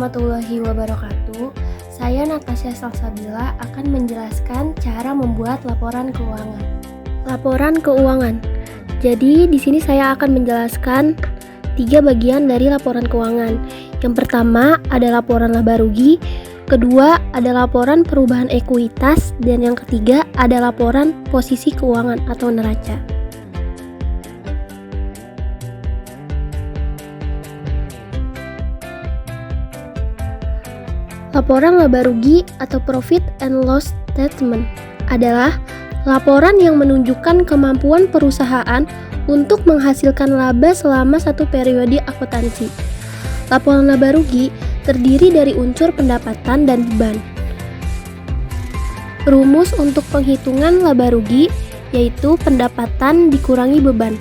warahmatullahi wabarakatuh. Saya Natasha Salsabila akan menjelaskan cara membuat laporan keuangan. Laporan keuangan. Jadi di sini saya akan menjelaskan 3 bagian dari laporan keuangan. Yang pertama ada laporan laba rugi, kedua ada laporan perubahan ekuitas, dan yang ketiga ada laporan posisi keuangan atau neraca. Laporan laba rugi atau profit and loss statement adalah laporan yang menunjukkan kemampuan perusahaan untuk menghasilkan laba selama satu periode akuntansi. Laporan laba rugi terdiri dari unsur pendapatan dan beban. Rumus untuk penghitungan laba rugi yaitu pendapatan dikurangi beban.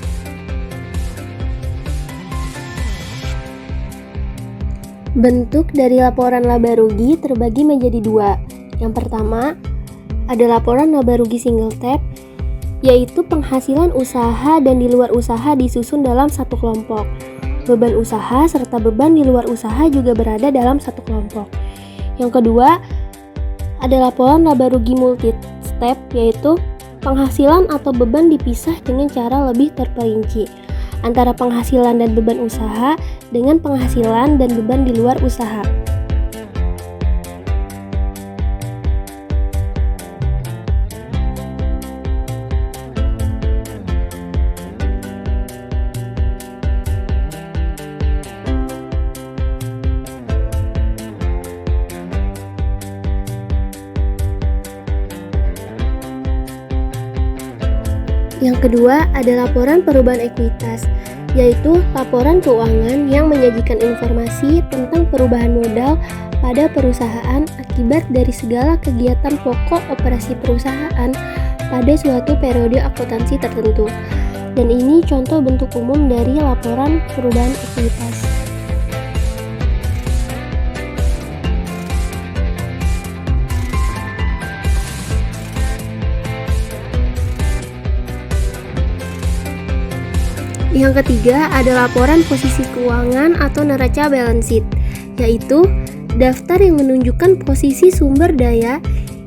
Bentuk dari laporan laba rugi terbagi menjadi 2. Yang pertama, ada laporan laba rugi single tab, yaitu penghasilan usaha dan di luar usaha disusun dalam satu kelompok. Beban usaha serta beban di luar usaha juga berada dalam satu kelompok. Yang kedua, ada laporan laba rugi multi step, yaitu penghasilan atau beban dipisah dengan cara lebih terperinci antara penghasilan dan beban usaha dengan penghasilan dan beban di luar usaha. Yang kedua ada laporan perubahan ekuitas, yaitu laporan keuangan yang menyajikan informasi tentang perubahan modal pada perusahaan akibat dari segala kegiatan pokok operasi perusahaan pada suatu periode akuntansi tertentu. Dan ini contoh bentuk umum dari laporan perubahan ekuitas. Yang ketiga ada laporan posisi keuangan atau neraca balance sheet, yaitu daftar yang menunjukkan posisi sumber daya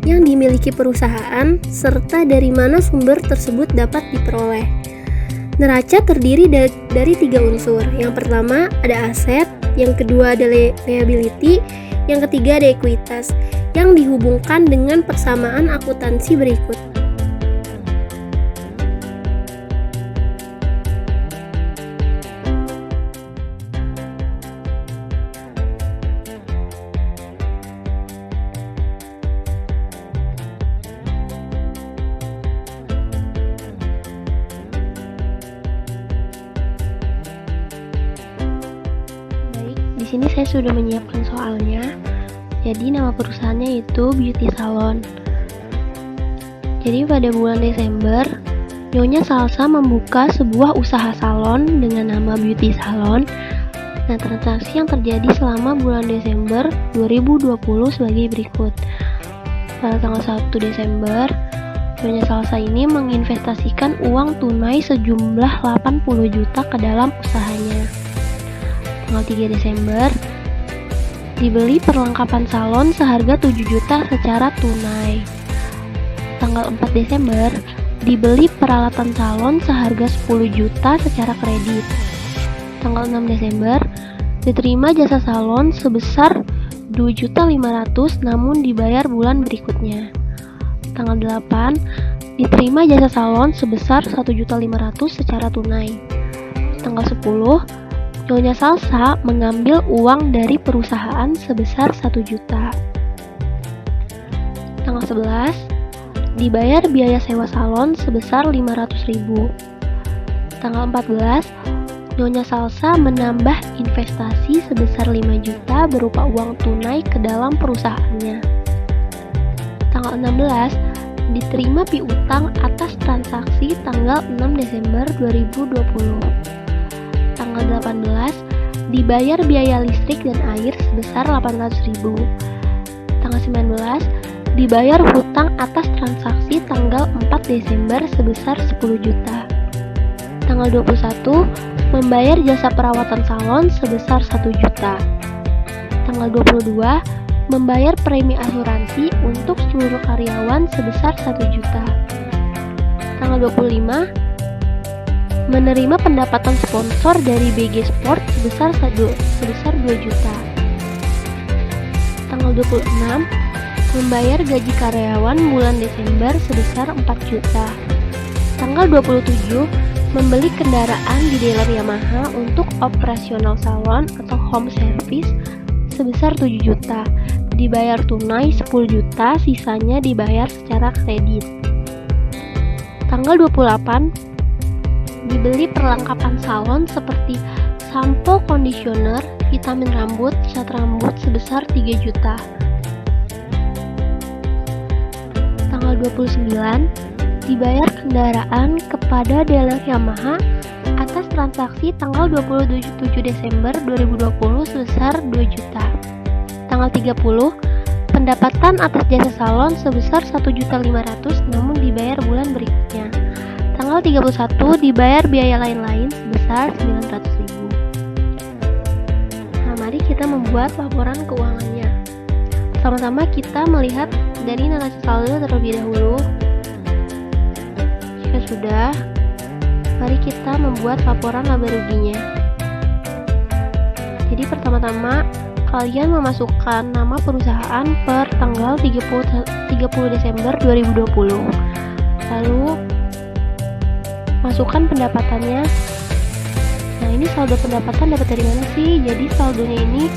yang dimiliki perusahaan serta dari mana sumber tersebut dapat diperoleh. Neraca terdiri dari 3 unsur. Yang pertama ada aset, yang kedua ada liability, yang ketiga ada ekuitas yang dihubungkan dengan persamaan akuntansi berikut. Di sini saya sudah menyiapkan soalnya. Jadi nama perusahaannya itu Beauty Salon. Jadi pada bulan Desember, Nyonya Salsa membuka sebuah usaha salon dengan nama Beauty Salon. Nah, transaksi yang terjadi selama bulan Desember 2020 sebagai berikut. Pada tanggal 1 Desember, Nyonya Salsa ini menginvestasikan uang tunai sejumlah 80 juta ke dalam usahanya. Tanggal 3 Desember, dibeli perlengkapan salon seharga 7 juta secara tunai. Tanggal 4 Desember, dibeli peralatan salon seharga 10 juta secara kredit. Tanggal 6 Desember, diterima jasa salon sebesar 2.500.000 namun dibayar bulan berikutnya. Tanggal 8, diterima jasa salon sebesar 1.500.000 secara tunai. Tanggal 10, Nyonya Salsa mengambil uang dari perusahaan sebesar 1 juta. Tanggal 11, dibayar biaya sewa salon sebesar 500.000. Tanggal 14, Nyonya Salsa menambah investasi sebesar 5 juta berupa uang tunai ke dalam perusahaannya. Tanggal 16, diterima piutang atas transaksi tanggal 6 Desember 2020. Tanggal 18, dibayar biaya listrik dan air sebesar 800.000. Tanggal 19, dibayar hutang atas transaksi tanggal 4 Desember sebesar 10 juta. Tanggal 21, membayar jasa perawatan salon sebesar 1 juta. tanggal 22 membayar premi asuransi untuk seluruh karyawan sebesar 1 juta. Tanggal 25 menerima pendapatan sponsor dari BG Sport sebesar 2 juta. Tanggal 26 membayar gaji karyawan bulan Desember sebesar 4 juta. Tanggal 27 membeli kendaraan di dealer Yamaha untuk operasional salon atau home service sebesar 7 juta. Dibayar tunai 10 juta, sisanya dibayar secara kredit. Tanggal 28 dibeli perlengkapan salon seperti sampo, conditioner, vitamin rambut, cat rambut sebesar 3 juta. Tanggal 29 dibayar kendaraan kepada dealer Yamaha atas transaksi tanggal 27 Desember 2020 sebesar 2 juta. Tanggal 30 pendapatan atas jasa salon sebesar 1.500.000 namun dibayar bulan berikutnya. Tanggal 31 dibayar biaya lain-lain sebesar 900.000. Nah, mari kita membuat laporan keuangannya. Pertama-tama kita melihat dari neraca saldo terlebih dahulu. Jika sudah, mari kita membuat laporan laba ruginya. Jadi pertama-tama kalian memasukkan nama perusahaan per tanggal 30 Desember 2020. Lalu masukkan pendapatannya. Nah, ini saldo pendapatan dapat dari mana sih? Jadi saldonya ini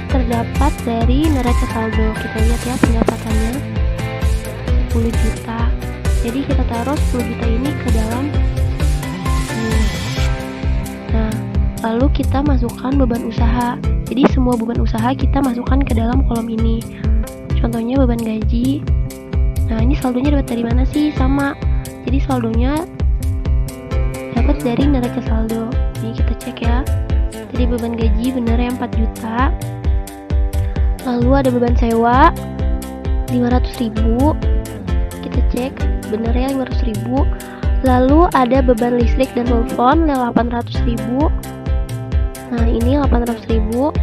terdapat dari neraca saldo. Kita lihat ya pendapatannya 10 juta. Jadi kita taruh 10 juta ini ke dalam ini. Nah, lalu kita masukkan beban usaha. Jadi semua beban usaha kita masukkan ke dalam kolom ini. Contohnya beban gaji. Nah, ini saldonya dapat dari mana sih? Sama. Jadi saldonya dapat dari neraca saldo. Ini kita cek ya. Jadi beban gaji benernya 4 juta. Lalu ada beban sewa 500.000. Kita cek benernya 500.000. Lalu ada beban listrik dan telepon 800.000. Nah, ini 800.000.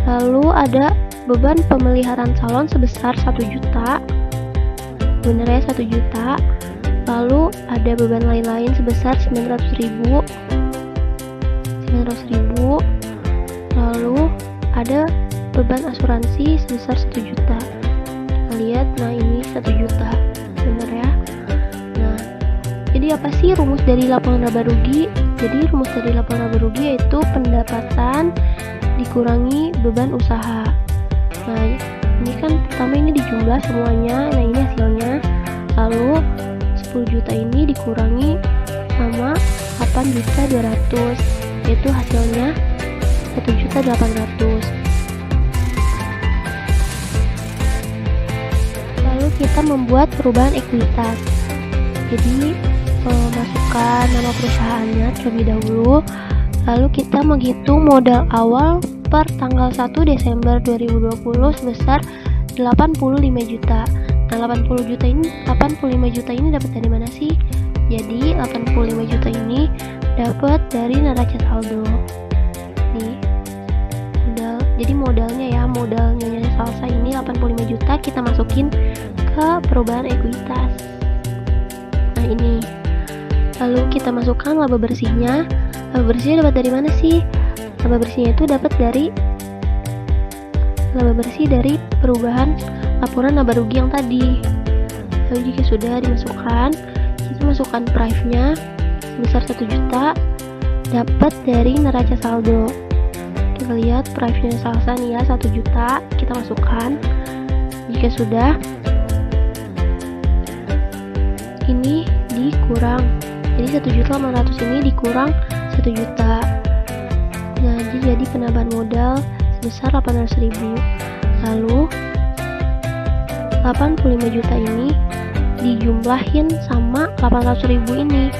Lalu ada beban pemeliharaan salon sebesar 1 juta. Benernya 1 juta. Lalu ada beban lain-lain sebesar 900.000. Lalu ada beban asuransi sebesar 1 juta. Kita lihat, nah ini 1 juta. Bener ya. Nah, jadi apa sih rumus dari laporan laba rugi? Jadi rumus dari laporan laba rugi yaitu pendapatan dikurangi beban usaha. Nah, ini kan pertama ini dijumlah semuanya. Nah, ini hasilnya. Lalu 10 juta ini dikurangi sama 8.200.000, yaitu hasilnya 1.800.000. Lalu kita membuat perubahan ekuitas. Jadi masukkan nama perusahaannya terlebih dahulu. Lalu kita menghitung modal awal per tanggal 1 Desember 2020 sebesar 85 juta. Nah, 85 juta ini dapat dari mana sih? Jadi 85 juta ini dapat dari neraca saldo. Nih, jadi modalnya ya, modal Nyonya Salsa ini 85 juta kita masukin ke perubahan ekuitas. Nah, ini. Lalu kita masukkan laba bersihnya. Laba bersihnya dapat dari mana sih? Laba bersihnya itu dapat dari laba bersih dari perubahan laporan laba rugi yang tadi. Lalu jika sudah dimasukkan, kita masukkan price-nya sebesar 1 juta dapat dari neraca saldo. Kita lihat price-nya Salsa nih ya, 1 juta kita masukkan. Jika sudah, ini dikurang. Jadi 1.800.000 ini dikurang 1 juta. Nah, jadi penambahan modal sebesar 800.000. Lalu 85 juta ini dijumlahin sama 800.000 ini.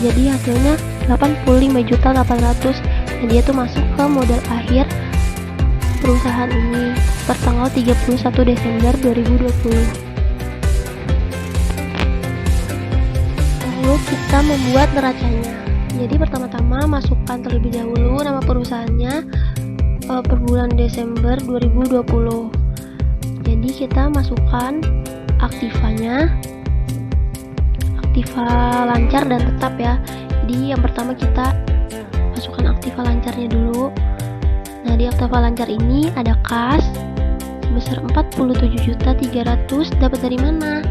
Jadi hasilnya 85.800.000 dan dia tuh masuk ke modal akhir perusahaan ini per tanggal 31 Desember 2020. Lalu kita membuat neracanya. Jadi pertama-tama masukkan terlebih dahulu nama perusahaannya per bulan Desember 2020. Jadi kita masukkan aktiva lancar dan tetap ya. Jadi yang pertama kita masukkan aktiva lancarnya dulu. Nah, di aktiva lancar ini ada kas sebesar 47.300.000. Dapat dari mana?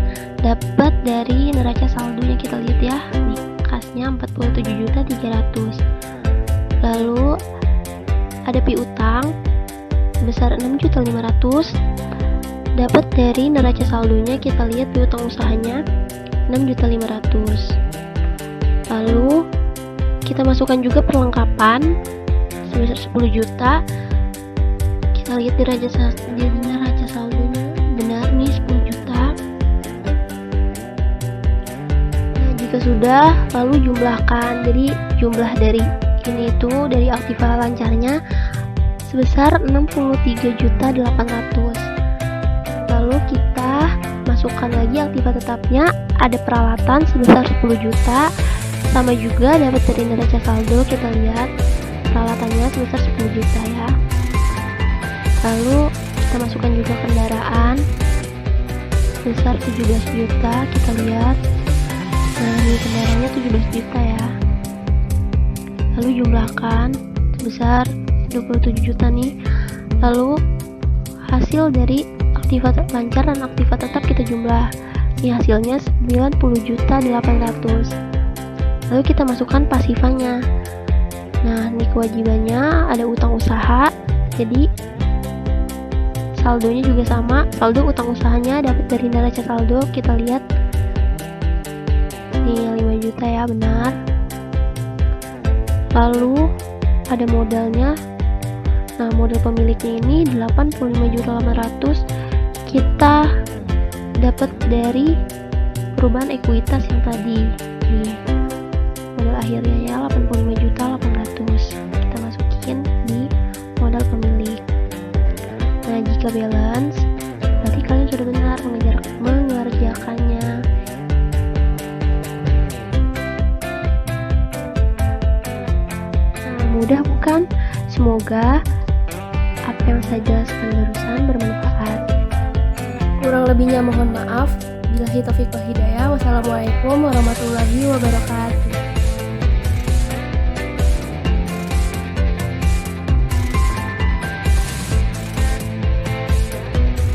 Dapat dari neraca saldonya. Kita lihat ya, nih kasnya 47.300.000. Lalu ada piutang sebesar 6.500.000. Dapat dari neraca saldonya. Kita lihat piutang usahanya 6.500.000. Lalu kita masukkan juga perlengkapan sebesar 10 juta. Kita lihat di neraca saldonya, benar nih 10 juta. Nah, jika sudah, lalu jumlahkan. Jadi jumlah dari ini itu dari aktiva lancarnya sebesar 63.800.000. Lalu kita masukkan lagi aktiva tetapnya, ada peralatan sebesar 10 juta, sama juga dapat dari neraca saldo. Kita lihat peralatannya sebesar 10 juta ya. Lalu kita masukkan juga kendaraan sebesar 17 juta. Kita lihat, nah ini kendaraannya 17 juta ya. Lalu jumlahkan sebesar 27 juta nih. Lalu hasil dari aktiva lancar dan aktiva tetap kita jumlah. Ini hasilnya 90.800.000. Lalu kita masukkan pasifanya. Nah, ini kewajibannya ada utang usaha. Jadi saldonya juga sama. Saldo utang usahanya dapat dari neraca saldo. Kita lihat ini 5 juta ya, benar. Lalu ada modalnya. Nah, modal pemiliknya ini 85.800.000. Kita dapat dari perubahan ekuitas yang tadi. Nih, modal akhirnya ya 85.800.000. Kita masukin di modal pemilik. Nah, jika balance, berarti kalian sudah benar mengerjakannya. Nah, mudah bukan? Semoga apa yang saya jelaskan barusan bermanfaat. Kurang lebihnya mohon maaf. Billahi taufiq wal hidayah. Wassalamualaikum warahmatullahi wabarakatuh.